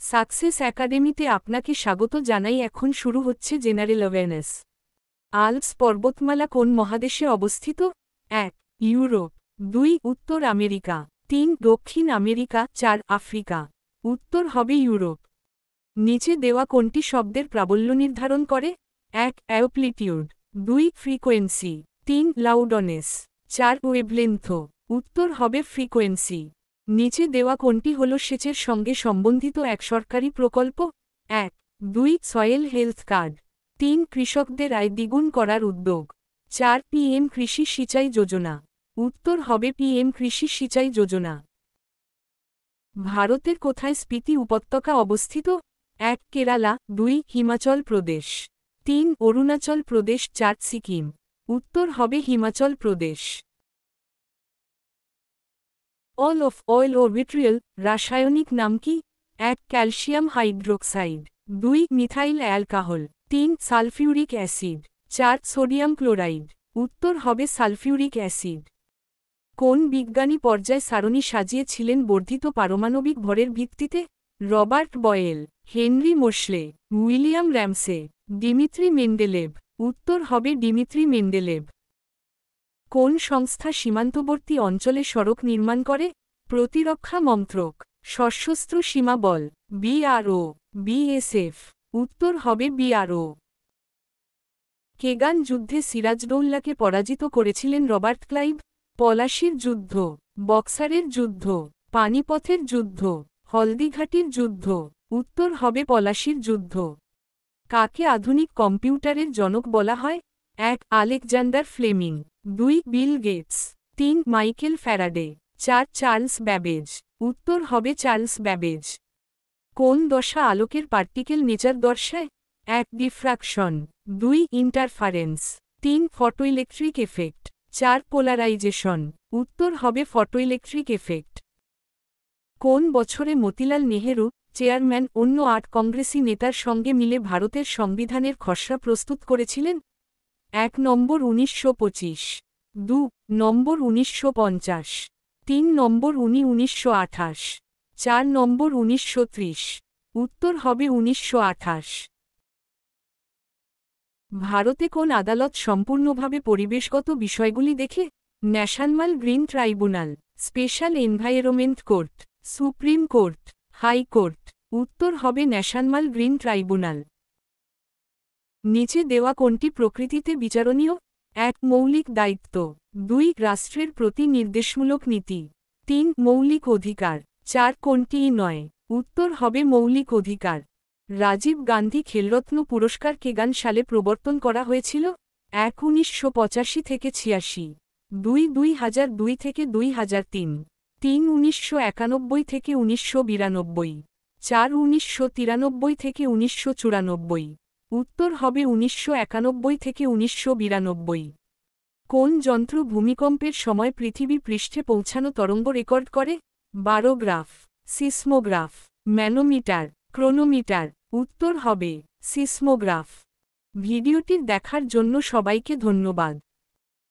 Success একাডেমিতে আপনাকে স্বাগত জানাই। এখন শুরু হচ্ছে জেনারেল অ্যাওয়ারনেস। আল্পস পর্বতমালা কোন মহাদেশে অবস্থিত? 1. ইউরোপ। 2. উত্তর আমেরিকা। 3. দক্ষিণ আমেরিকা। 4. আফ্রিকা। উত্তর হবে ইউরোপ। নিচে দেওয়া কোনটি শব্দের প্রাবল্য নির্ধারণ করে? 1. অ্যামপ্লিটিউড। 2. ফ্রিকোয়েন্সি। 3. লাউডনেস। 4. ওয়েভলেন্থ। উত্তর হবে ফ্রিকোয়েন্সি। নিচে দেওয়া কোনটি হল সেচের সঙ্গে সম্বন্ধিত এক সরকারি প্রকল্প? 1. 2. Soil health card. 3. কৃষকদের আয় দ্বিগুণ করার উদ্যোগ। 4. পিএম কৃষি সিঁচাই যোজনা। উত্তর হবে পিএম কৃষি সিঁচাই যোজনা। ভারতের কোথায় স্পিতি উপত্যকা অবস্থিত? 1. কেরালা। 2. হিমাচল প্রদেশ। 3. অরুণাচল প্রদেশ। 4. সিকিম। উত্তর হবে Himachal Pradesh. All of oil ও ভিট্রিয়াল রাসায়নিক নাম কি? 1. Calcium hydroxide. 2. Methyl alcohol. 3. Sulphuric acid. 4. Sodium chloride. উত্তর হবে সালফিউরিক অ্যাসিড। কোন বিজ্ঞানী পর্যায় সারণী সাজিয়েছিলেন বর্ধিত পারমাণবিক ভরের ভিত্তিতে? Robert Boyle, Henry Moseley, William Ramsay, Dmitri Mendeleev. উত্তর হবে ডিমিত্রি মেন্ডেলেভ। কোন সংস্থা সীমান্তবর্তী অঞ্চলে সড়ক নির্মাণ করে? প্রতিরক্ষা মন্ত্রক, সশস্ত্র সীমা বল, বিআরও, বিএসএফ। উত্তর হবে বিআরও। কেগান যুদ্ধে সিরাজদৌল্লাকে পরাজিত করেছিলেন রবার্ট ক্লাইভ? পলাশির যুদ্ধ, বক্সারের যুদ্ধ, পানিপথের যুদ্ধ, হলদিঘাটির যুদ্ধ। উত্তর হবে পলাশির যুদ্ধ। কাকে আধুনিক কম্পিউটারের জনক বলা হয়? 1. Alexander Fleming. 2. Bill Gates. 3. Michael Faraday. 4. Charles Babbage. উত্তর হবে চার্লস ব্যাবেজ। কোন দশা আলোকের পার্টিকেল নেচার দর্শায়? 1. Diffraction. 2. Interference. 3. Photoelectric effect. 4. Polarisation. উত্তর হবে ফটোইলেকট্রিক এফেক্ট। কোন বছরে মতিলাল নেহেরু, চেয়ারম্যান, অন্য 8 কংগ্রেসি নেতার সঙ্গে মিলে ভারতের সংবিধানের খসড়া প্রস্তুত করেছিলেন? 1 নম্বর 1925। 2 নম্বর 1950। 3 নম্বর 1928। 4 নম্বর 1930। উত্তর হবে 1928। ভারতে কোন আদালত সম্পূর্ণভাবে পরিবেশগত বিষয়গুলি দেখে? National green tribunal, special environment court, supreme court, high court. উত্তর হবে ন্যাশনাল গ্রিন ট্রাইব্যুনাল। নিচে দেওয়া কোনটি প্রকৃতিতে বিচারণীয়? 1. মৌলিক দায়িত্ব। 2. রাষ্ট্রের প্রতি নির্দেশমূলক নীতি। 3. মৌলিক অধিকার। 4. কোনটিই নয়। উত্তর হবে মৌলিক অধিকার। রাজীব গান্ধী খেলরত্ন পুরস্কার কেগান সালে প্রবর্তন করা হয়েছিল? 1. 1985 থেকে 86। 2. 2002 থেকে 2003। 3. 1991 থেকে 1992। 4. 1993 থেকে 1994। উত্তর হবে 1991 থেকে 1992। কোন যন্ত্র ভূমিকম্পের সময় পৃথিবী পৃষ্ঠে পৌঁছানো তরঙ্গ রেকর্ড করে? বারোগ্রাফ, সিসমোগ্রাফ, ম্যানোমিটার, ক্রোনোমিটার। উত্তর হবে সিসমোগ্রাফ। ভিডিওটি দেখার জন্য সবাইকে ধন্যবাদ।